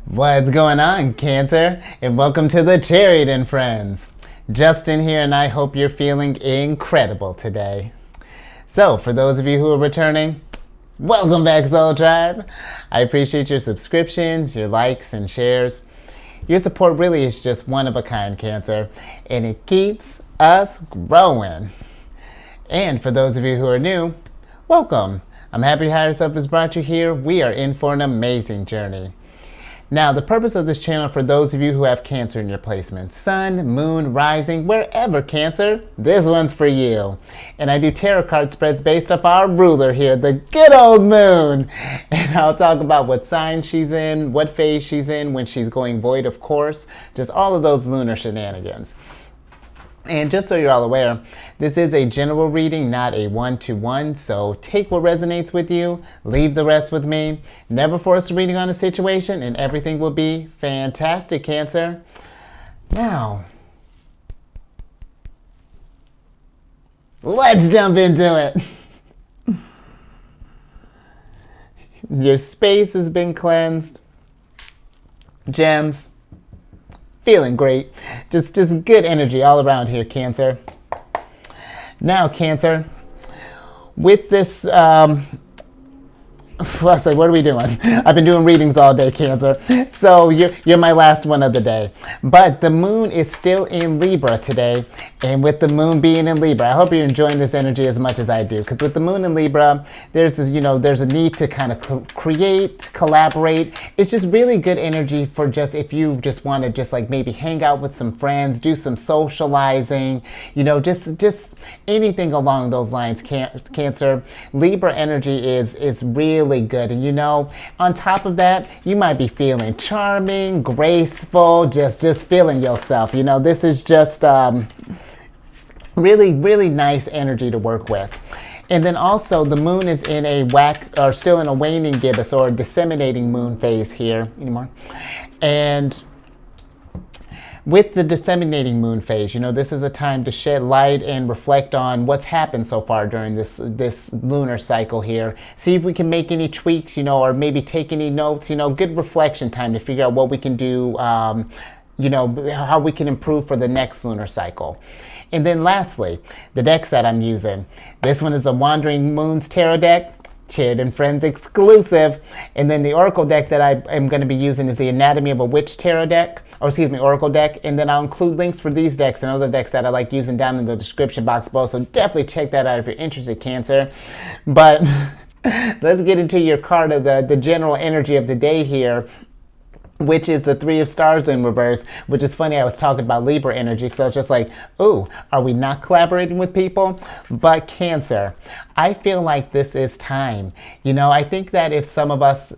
What's going on, Cancer? And welcome to the Chariot Friends. Justin here, and I hope you're feeling incredible today. So, for those of you who are returning, welcome back, Soul Tribe. I appreciate your subscriptions, your likes, and shares. Your support really is just one of a kind, Cancer, and it keeps us growing. And for those of you who are new, welcome. I'm happy Higher Self has brought you here. We are in for an amazing journey. Now, the purpose of this channel, for those of you who have Cancer in your placement, Sun, Moon, Rising, wherever Cancer, this one's for you. And I do tarot card spreads based off our ruler here, the good old Moon. And I'll talk about what sign she's in, what phase she's in, when she's going void, of course, just all of those lunar shenanigans. And just so you're all aware, this is a general reading, not a one-to-one, so take what resonates with you, leave the rest with me. Never force a reading on a situation, and everything will be fantastic, Cancer. Now, let's jump into it. Your space has been cleansed. Gems. Feeling great. Just good energy all around here, Cancer. Now, Cancer, with this, what are we doing? I've been doing readings all day, Cancer. So you're my last one of the day. But the moon is still in Libra today. And with the moon being in Libra, I hope you're enjoying this energy as much as I do. Because with the moon in Libra, there's a need to kind of create, collaborate. It's just really good energy for just if you just want to just like maybe hang out with some friends, do some socializing, just anything along those lines, Cancer. Libra energy is really good. And on top of that, you might be feeling charming, graceful, just feeling yourself. This is just really nice energy to work with. And then also the moon is in a still in a waning gibbous or disseminating moon phase here anymore. And with the disseminating moon phase, this is a time to shed light and reflect on what's happened so far during this lunar cycle here. See if we can make any tweaks, or maybe take any notes, good reflection time to figure out what we can do, how we can improve for the next lunar cycle. And then lastly, the decks that I'm using. This one is a Wandering Moons Tarot deck. Chariot Friends exclusive. And then the Oracle deck that I am going to be using is the Anatomy of a Witch Tarot deck. Oracle deck. And then I'll include links for these decks and other decks that I like using down in the description box below. So definitely check that out if you're interested, Cancer. But let's get into your card of the general energy of the day here, which is the Three of Stars in reverse, which is funny. I was talking about Libra energy because I was just like, ooh, are we not collaborating with people? But Cancer, I feel like this is time. I think that if some of us,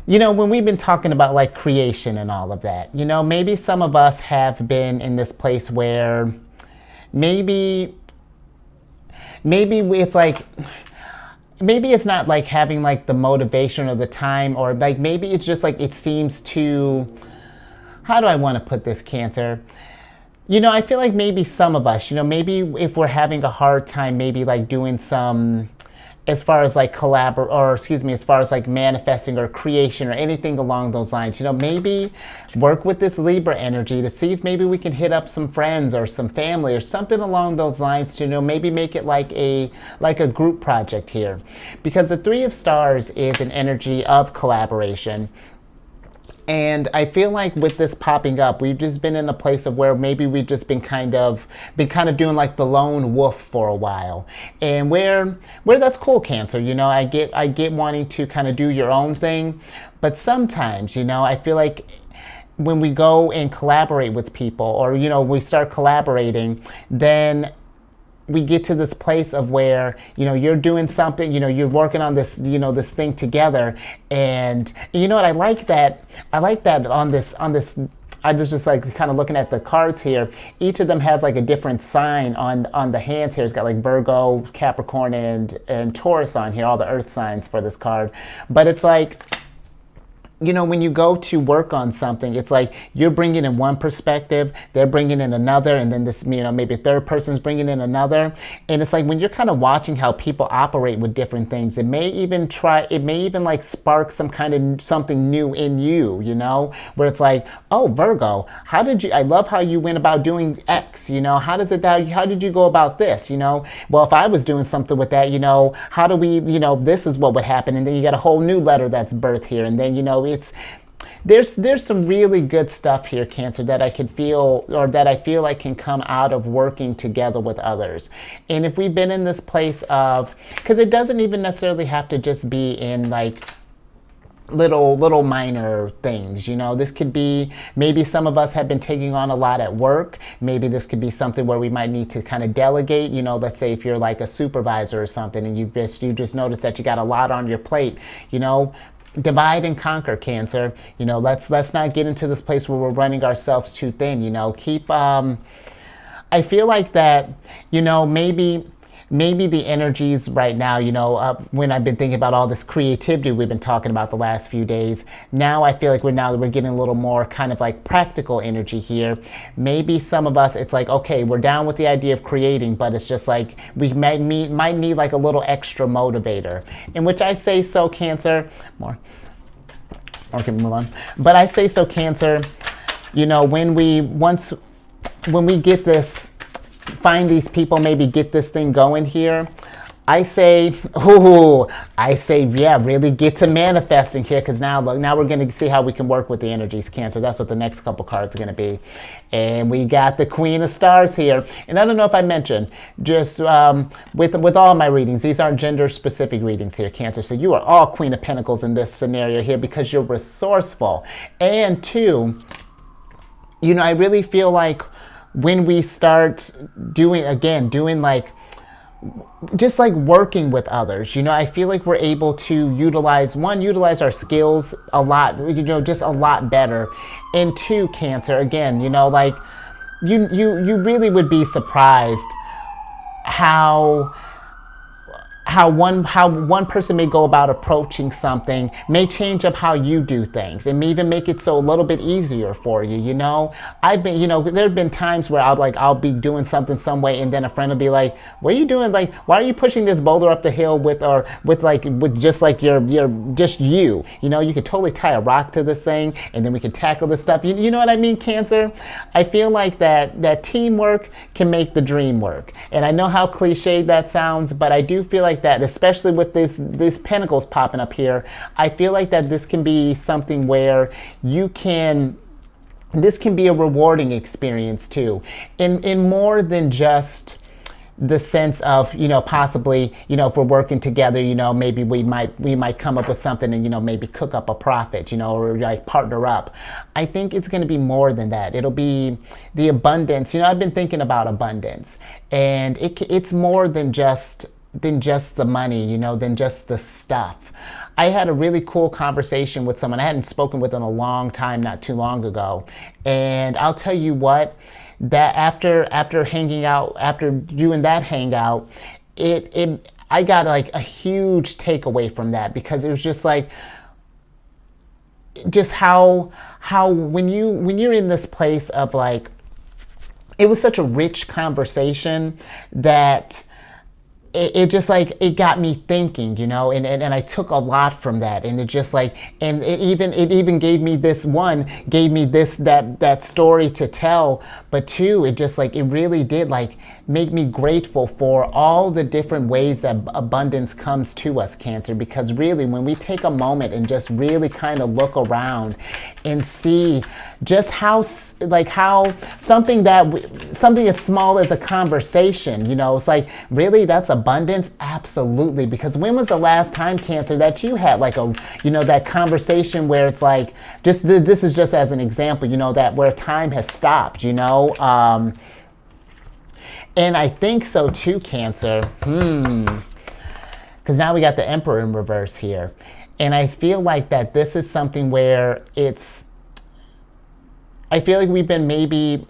when we've been talking about like creation and all of that, maybe some of us have been in this place where maybe it's like, maybe it's not like having like the motivation or the time, or like maybe it's just like it seems too, how do I want to put this, Cancer? I feel like maybe some of us, maybe if we're having a hard time, maybe like doing some, as far as like as far as like manifesting or creation or anything along those lines, maybe work with this Libra energy to see if maybe we can hit up some friends or some family or something along those lines to, maybe make it like a group project here. Because the Three of Stars is an energy of collaboration. And I feel like with this popping up, we've just been in a place of where maybe we've just been kind of doing like the lone wolf for a while. And where that's cool, Cancer. I get wanting to kind of do your own thing. But sometimes, I feel like when we go and collaborate with people, or, we start collaborating, then we get to this place of where, you're doing something, you're working on this, this thing together. And what I like that on this, I was just like kind of looking at the cards here. Each of them has like a different sign on the hands here. It's got like Virgo, Capricorn, and Taurus on here, all the earth signs for this card. But it's like, when you go to work on something, it's like you're bringing in one perspective, they're bringing in another, and then this, maybe a third person's bringing in another. And it's like when you're kind of watching how people operate with different things, it may even like spark some kind of something new in you, where it's like, oh, Virgo, I love how you went about doing X, how did you go about this, well, if I was doing something with that, how do we, this is what would happen. And then you got a whole new letter that's birthed here. And then, there's some really good stuff here, Cancer, that I can feel, or that I feel like can come out of working together with others. And if we've been in this place of, because it doesn't even necessarily have to just be in like little minor things, this could be, maybe some of us have been taking on a lot at work. Maybe this could be something where we might need to kind of delegate, let's say if you're like a supervisor or something and you just notice that you got a lot on your plate, divide and conquer, Cancer. Let's not get into this place where we're running ourselves too thin. Keep. I feel like that. Maybe the energies right now. When I've been thinking about all this creativity we've been talking about the last few days. Now I feel like we're getting a little more kind of like practical energy here. Maybe some of us, it's like, okay, we're down with the idea of creating, but it's just like we might need like a little extra motivator. In which I say so, Cancer. More. Okay, move on. But I say so, Cancer. When we get this, find these people, maybe get this thing going here, I say, yeah, really get to manifesting here, because now we're going to see how we can work with the energies, Cancer. That's what the next couple cards are going to be. And we got the Queen of Stars here. And I don't know if I mentioned, just with all my readings, these aren't gender-specific readings here, Cancer. So you are all Queen of Pentacles in this scenario here because you're resourceful. And two, I really feel like when we start doing like, just like working with others, I feel like we're able to utilize our skills a lot, just a lot better. And two, Cancer, again, like you really would be surprised how one person may go about approaching something, may change up how you do things, and may even make it so a little bit easier for you. I've been, there have been times where I'll be doing something some way, and then a friend will be like, "What are you doing? Like, why are you pushing this boulder up the hill with just like your just you? You could totally tie a rock to this thing, and then we could tackle this stuff. You know what I mean, Cancer? I feel like that teamwork can make the dream work, and I know how cliched that sounds, but I do feel like that, especially with these pentacles popping up here, I feel like that this can be something where this can be a rewarding experience too, in more than just the sense of, possibly, if we're working together, maybe we might come up with something and, maybe cook up a profit, or like partner up. I think it's going to be more than that. It'll be the abundance. I've been thinking about abundance, and it's more than just the money, than just the stuff. I had a really cool conversation with someone I hadn't spoken with in a long time, not too long ago. And I'll tell you what, that after hanging out, after doing that hangout, I got like a huge takeaway from that, because it was just like, just how when you're in this place of like, it was such a rich conversation that it just like, it got me thinking, and I took a lot from that, and it just like, and it even gave me that story to tell, but two, it just like, it really did like make me grateful for all the different ways that abundance comes to us, Cancer, because really when we take a moment and just really kind of look around and see just how something as small as a conversation, it's like, really, that's abundance? Absolutely. Because when was the last time, Cancer, that you had like that conversation where it's like, just this is just as an example, that where time has stopped, and I think so too, Cancer. Because now we got the Emperor in reverse here. And I feel like that this is something where I feel like we've been maybe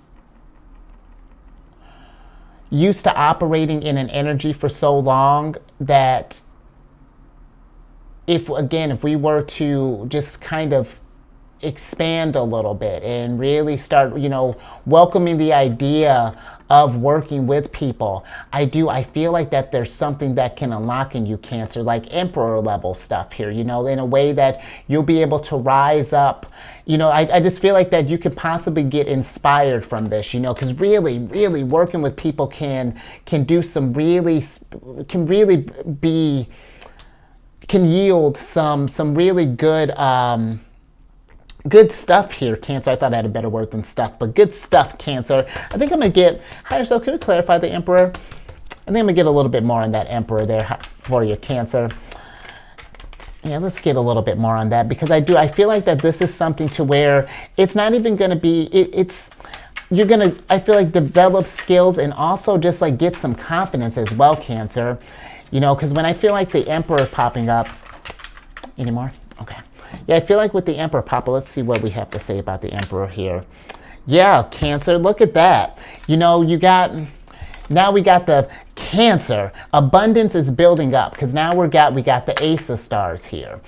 used to operating in an energy for so long that if we were to just kind of expand a little bit and really start, welcoming the idea of working with people, I feel like that there's something that can unlock in you, Cancer, like emperor level stuff here, in a way that you'll be able to rise up. I just feel like that you could possibly get inspired from this, because really, really working with people can do some really, can really be, can yield some really good, good stuff here, Cancer. I thought I had a better word than stuff, but good stuff, Cancer. I think I'm going to get, higher self, can we clarify the Emperor? I think I'm going to get a little bit more on that Emperor there for you, Cancer. Yeah, let's get a little bit more on that, because I feel like that this is something to where it's not even going to be, you're going to, I feel like, develop skills and also just like get some confidence as well, Cancer. Because when I feel like the Emperor popping up, anymore? Okay. Yeah, I feel like with the Emperor Papa, let's see what we have to say about the Emperor here. Yeah, Cancer, look at that. Now we got the Cancer. Abundance is building up, because now we got the Ace of Stars here.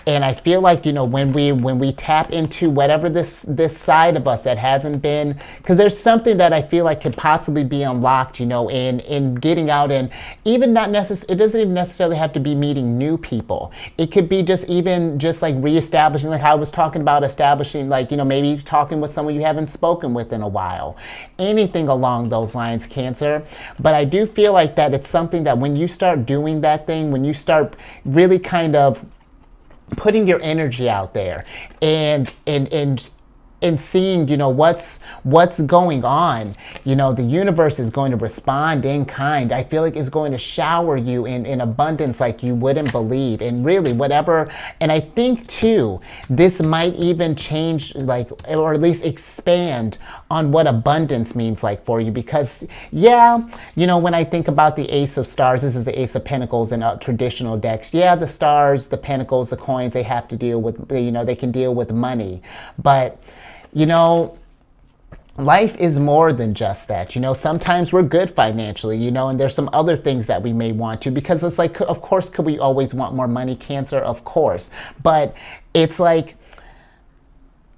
And I feel like, when we tap into whatever this side of us that hasn't been, because there's something that I feel like could possibly be unlocked, in getting out, and even not necessarily, it doesn't even necessarily have to be meeting new people. It could be just like reestablishing, like how I was talking about establishing, like, maybe talking with someone you haven't spoken with in a while. Anything along those lines, Cancer. But I do feel like that it's something that when you start doing that thing, when you start really kind of putting your energy out there and seeing, what's going on, the universe is going to respond in kind. I feel like it's going to shower you in abundance like you wouldn't believe, and really whatever. And I think too, this might even change, like, or at least expand on what abundance means like for you, because when I think about the Ace of Stars, this is the Ace of Pentacles in traditional decks. Yeah, the stars, the pentacles, the coins, they have to deal with, they can deal with money, but life is more than just that. Sometimes we're good financially, and there's some other things that we may want to, because it's like, of course, could we always want more money, Cancer? Of course. But it's like,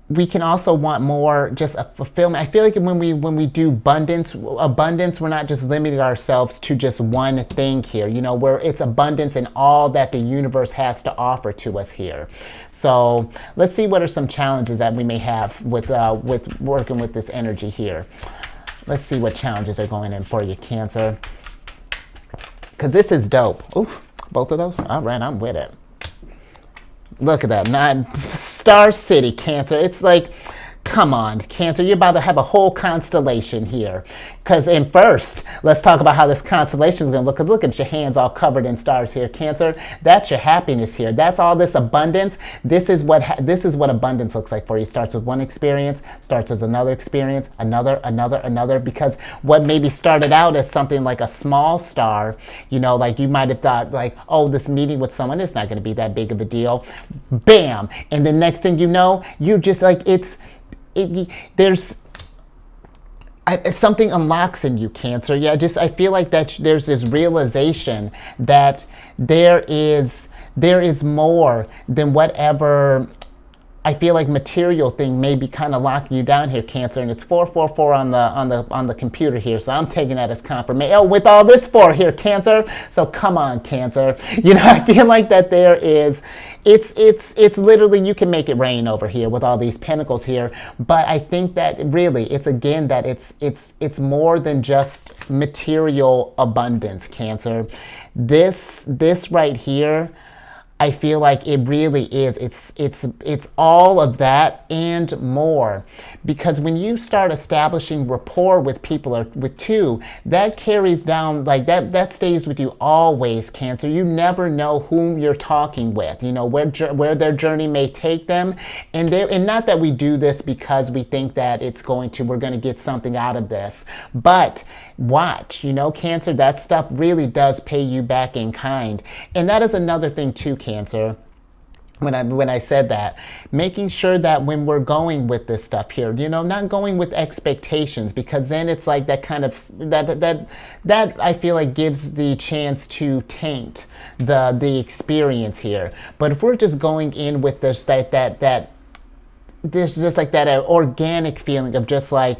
we can also want more, just a fulfillment. I feel like when we do abundance, we're not just limiting ourselves to just one thing here, where it's abundance in all that the universe has to offer to us here. So let's see what are some challenges that we may have with working with this energy here. Let's see what challenges are going in for you, Cancer. Because this is dope. Ooh, both of those? All right, I'm with it. Look at that, Star City, Cancer. It's like, come on, Cancer, you're about to have a whole constellation here. And first, let's talk about how this constellation is going to look. Look at your hands all covered in stars here, Cancer. That's your happiness here. That's all this abundance. This is what abundance looks like for you. Starts with one experience, starts with another experience, another. Because what maybe started out as something like a small star, like you might have thought, like, oh, this meeting with someone is not going to be that big of a deal. Bam! And the next thing you know, you're just like, there's something unlocks in you, Cancer. Yeah, I feel like that there's this realization that there is more than whatever I feel like material thing may be kind of locking you down here, Cancer, and it's 444 on the computer here, so I'm taking that as confirmation. Oh, with all this 4 here, Cancer. So come on, Cancer. I feel like that there is, it's literally, you can make it rain over here with all these pentacles here, but I think that really it's again that it's more than just material abundance, Cancer. This right here, I feel like it really is. It's all of that and more. Because when you start establishing rapport with people, or with two, that carries down, like that stays with you always, Cancer. You never know whom you're talking with, where their journey may take them. And not that we do this because we think that we're going to get something out of this. But watch, Cancer, that stuff really does pay you back in kind. And that is another thing too, Cancer. when I said that, making sure that when we're going with this stuff here, not going with expectations, because then it's like that kind of that I feel like gives the chance to taint the experience here. But if we're just going in with this that there's just like that organic feeling of just like,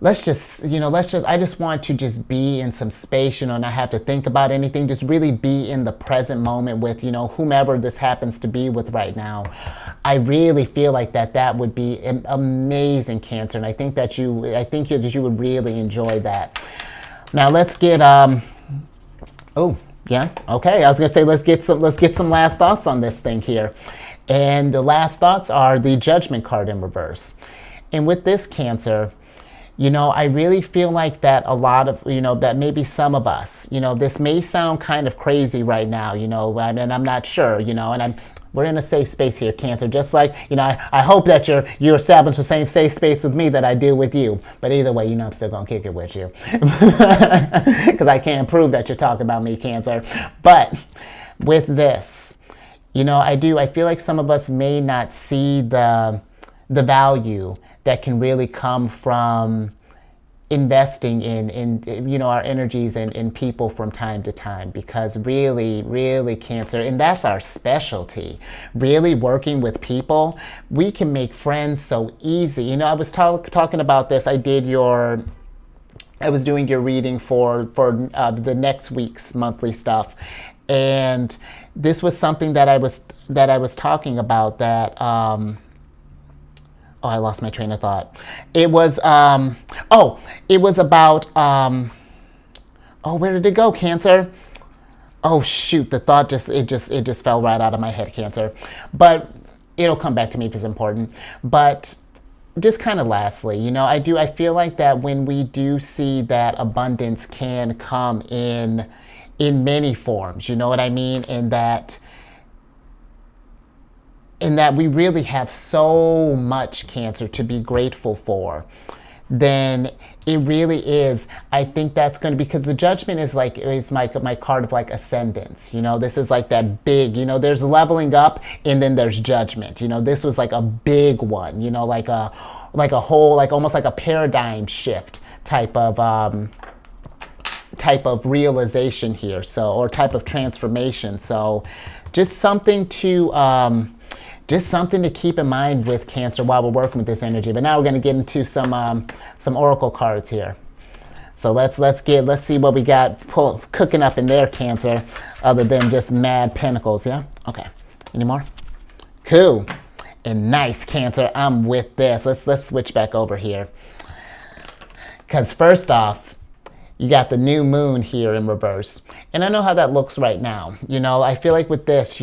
I just want to just be in some space, not have to think about anything, just really be in the present moment with, whomever this happens to be with right now. I really feel like that would be an amazing, Cancer, and I think that you would really enjoy that. Now let's get, oh, yeah, okay, I was gonna say let's get some last thoughts on this thing here. And the last thoughts are the Judgment card in reverse. And with this, Cancer, I really feel like that a lot of, that maybe some of us, this may sound kind of crazy right now, and I'm not sure, and we're in a safe space here, Cancer, just like, I hope that you establish the same safe space with me that I do with you. But either way, I'm still going to kick it with you. Because I can't prove that you're talking about me, Cancer. But with this, I feel like some of us may not see the value that can really come from investing in our energies and in people from time to time, because really, Cancer, and that's our specialty, really working with people. We can make friends so easy. I was talking about this. I was doing your reading for the next week's monthly stuff, and this was something that I was talking about that. Oh, I lost my train of thought. It was, it was about, where did it go, Cancer? Oh, shoot, the thought just fell right out of my head, Cancer. But it'll come back to me if it's important. But just kind of lastly, I feel like that when we do see that abundance can come in many forms, you know what I mean? And that we really have so much, Cancer, to be grateful for, then it really is. I think that's going to, because the Judgment is my card of like ascendance. This is like that big, there's leveling up and then there's Judgment. This was like a big one, like a whole, like almost like a paradigm shift type of realization here. So, or type of transformation. So just something to keep in mind with, Cancer, while we're working with this energy. But now we're going to get into some oracle cards here. So let's see what we got cooking up in there, Cancer, other than just mad pentacles. Yeah. Okay. Any more? Cool and nice, Cancer. I'm with this. Let's switch back over here. Because first off, you got the new moon here in reverse, and I know how that looks right now. I feel like with this,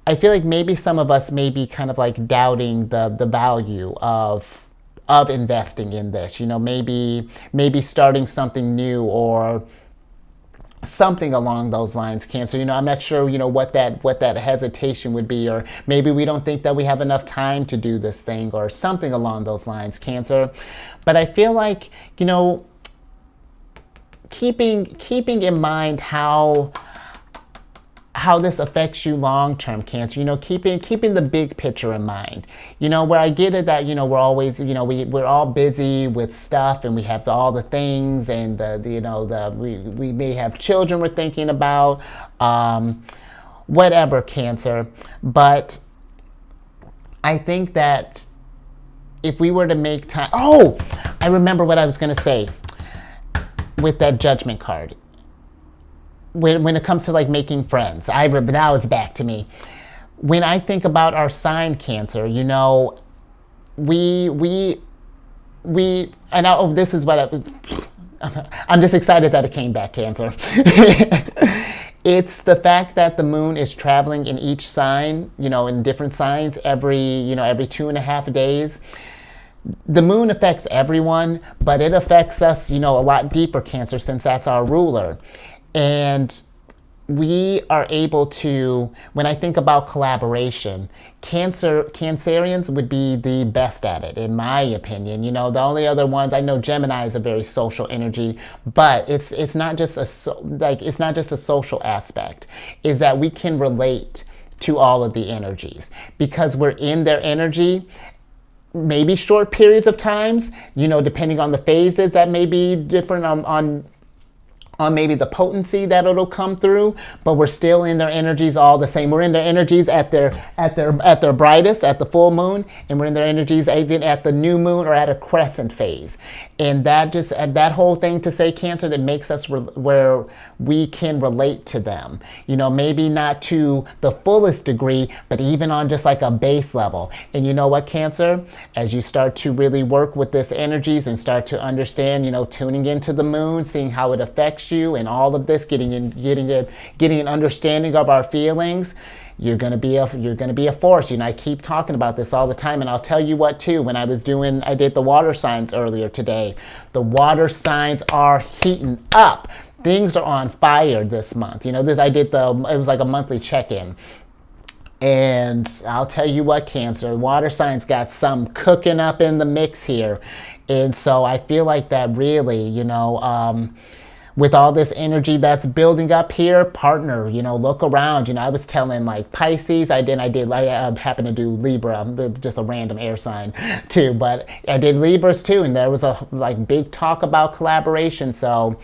I feel like maybe some of us may be kind of like doubting the value of investing in this. Maybe starting something new or something along those lines, Cancer. I'm not sure, what that hesitation would be, or maybe we don't think that we have enough time to do this thing or something along those lines, Cancer. But I feel like, keeping in mind how this affects you long term, Cancer, keeping the big picture in mind, where I get it that, we're always, we're all busy with stuff, and we have all the things, and we may have children we're thinking about, whatever, Cancer. But I think that if we were to make time, I remember what I was going to say with that Judgment card. When it comes to like making friends, now it's back to me. When I think about our sign, Cancer, this is what I'm just excited that it came back, Cancer. It's the fact that the moon is traveling in each sign, in different signs every 2.5 days. The moon affects everyone, but it affects us, a lot deeper, Cancer, since that's our ruler. And we are able to, when I think about collaboration, Cancerians would be the best at it, in my opinion. The only other ones, I know Gemini is a very social energy, but it's not just a social aspect. Is that we can relate to all of the energies, because we're in their energy. Maybe short periods of times, depending on the phases, that may be different on maybe the potency that it'll come through, but we're still in their energies all the same. We're in their energies at their brightest, at the full moon, and we're in their energies even at the new moon or at a crescent phase. And that whole thing to say, Cancer, that makes us where we can relate to them. Maybe not to the fullest degree, but even on just like a base level. And you know what, Cancer? As you start to really work with this energies and start to understand, tuning into the moon, seeing how it affects you and all of this, getting an understanding of our feelings, you're gonna be a force. I keep talking about this all the time, and I'll tell you what too. When I did the water signs earlier today. The water signs are heating up. Things are on fire this month. It was like a monthly check-in. And I'll tell you what, Cancer, water signs got some cooking up in the mix here. And so I feel like that really, with all this energy that's building up here, partner, look around. I was telling like Pisces, I happen to do Libra, just a random air sign too, but I did Libras too, and there was a big talk about collaboration. So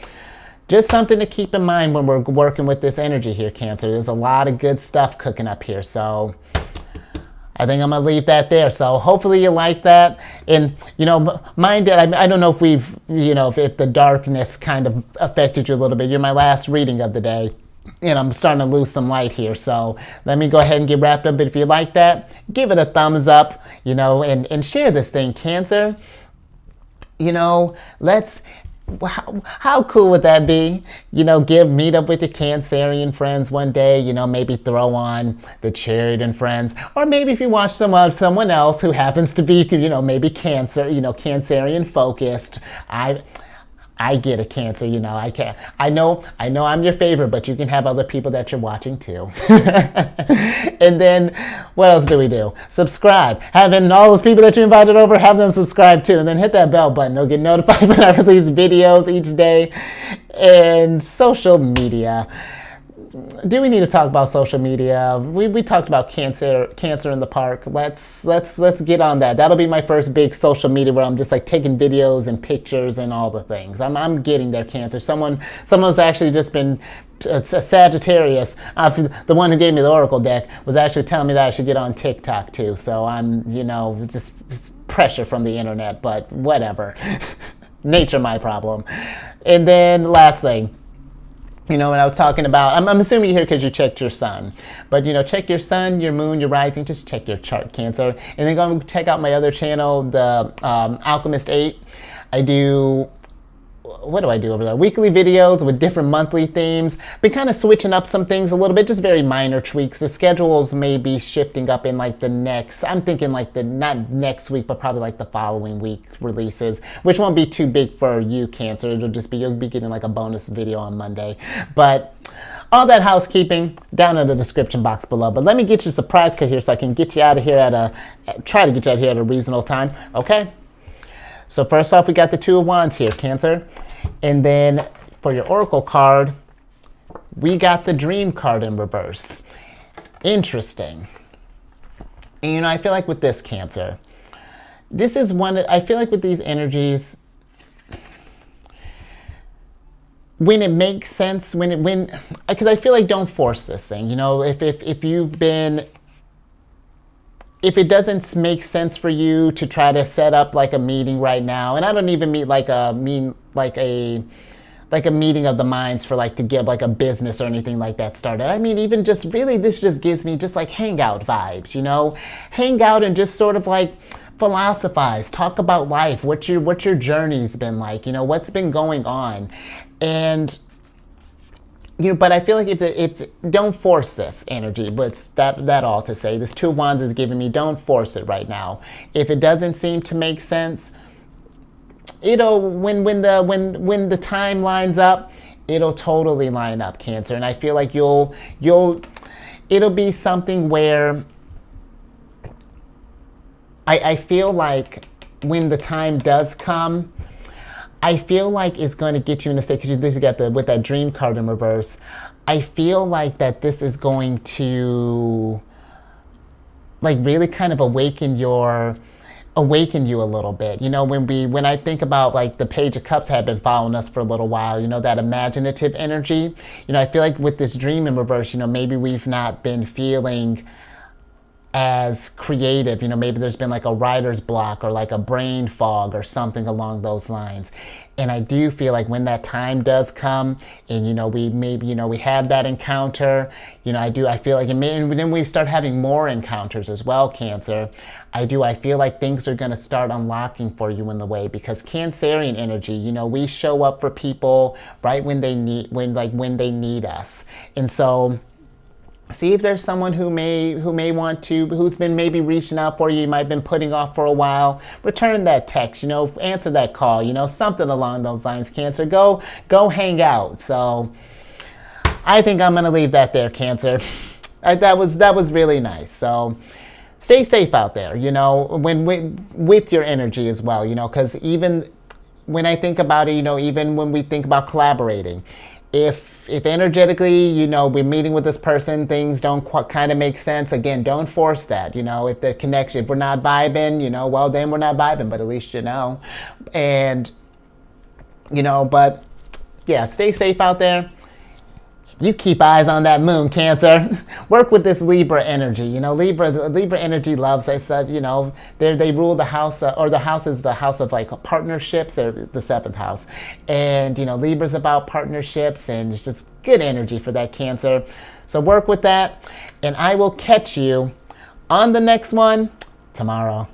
just something to keep in mind when we're working with this energy here, Cancer. There's a lot of good stuff cooking up here. So I think I'm going to leave that there. So hopefully you like that. And, mine did. I don't know if if the darkness kind of affected you a little bit. You're my last reading of the day. And I'm starting to lose some light here. So let me go ahead and get wrapped up. But if you like that, give it a thumbs up, and share this thing, Cancer. How cool would that be? Meet up with your Cancerian friends one day, maybe throw on the Chariot Friends. Or maybe if you watch someone else who happens to be, maybe Cancerian focused. I get it, Cancer. I know I'm your favorite, but you can have other people that you're watching too. And then what else do we do? Subscribe. Having all those people that you invited over, have them subscribe too. And then hit that bell button. They'll get notified when I release videos each day. And social media. Do we need to talk about social media? We talked about cancer in the park. Let's get on that. That'll be my first big social media where I'm just like taking videos and pictures and all the things. I'm getting there, Cancer. Someone's actually just been a Sagittarius. The one who gave me the Oracle deck was actually telling me that I should get on TikTok too. So I'm just pressure from the internet, but whatever. Nature my problem. And then last thing. When I was talking about, I'm assuming you're here because you checked your sun. But, check your sun, your moon, your rising. Just check your chart, Cancer. And then go and check out my other channel, the Alchemist 8. What do I do over there? Weekly videos with different monthly themes. Been kind of switching up some things a little bit, just very minor tweaks. The schedules may be shifting up in I'm thinking not next week, but probably the following week releases, which won't be too big for you, Cancer. You'll be getting a bonus video on Monday. But all that housekeeping down in the description box below. But let me get you a surprise cut here so I can get you out of here try to get you out of here at a reasonable time. Okay? So first off, we got the Two of Wands here, Cancer. And then for your Oracle card, we got the Dream card in reverse. Interesting. And I feel like with this, Cancer, this is I feel like with these energies, when it makes sense, because I feel like don't force this thing. If it doesn't make sense for you to try to set up a meeting right now, and I don't even mean a meeting of the minds for to get a business or anything like that started. I mean, even just really, this just gives me just hangout vibes, hang out and just sort of philosophize, talk about life, what your journey's been like, what's been going on, and. But I feel like if don't force this energy, but that all to say, this Two of Wands is giving me, don't force it right now. If it doesn't seem to make sense, when the time lines up, it'll totally line up, Cancer. And I feel like it'll be something where I feel like when the time does come, I feel like it's going to get you in the state, because this you got the with that dream card in reverse. I feel like that this is going to like really kind of awaken you a little bit. You know, when I think about like the Page of Cups had been following us for a little while, you know, that imaginative energy. You know, I feel like with this dream in reverse, you know, maybe we've not been feeling as creative. You know, maybe there's been like a writer's block or like a brain fog or something along those lines. And I do feel like when that time does come and, you know, we have that encounter, you know, I feel like, and then we start having more encounters as well, Cancer. I feel like things are going to start unlocking for you in the way, because Cancerian energy, you know, we show up for people right when they need us. And so, see if there's someone who may want to, who's been maybe reaching out for you, you might have been putting off for a while. Return that text, you know, answer that call, you know, something along those lines, Cancer. Go hang out. So I think I'm going to leave that there, Cancer. That was really nice. So stay safe out there, you know, with your energy as well, you know, because even when I think about it, you know, even when we think about collaborating, if energetically, you know, we're meeting with this person, things don't quite kind of make sense, again, don't force that. You know, if the connection, if we're not vibing, you know, well, then we're not vibing, but at least you know. And, you know, but yeah, stay safe out there. You keep eyes on that moon, Cancer. Work with this Libra energy. You know, Libra energy loves, I said, you know, they rule the house, or the house is the house of like partnerships, or the 7th house. And, you know, Libra's about partnerships, and it's just good energy for that, Cancer. So work with that, and I will catch you on the next one tomorrow.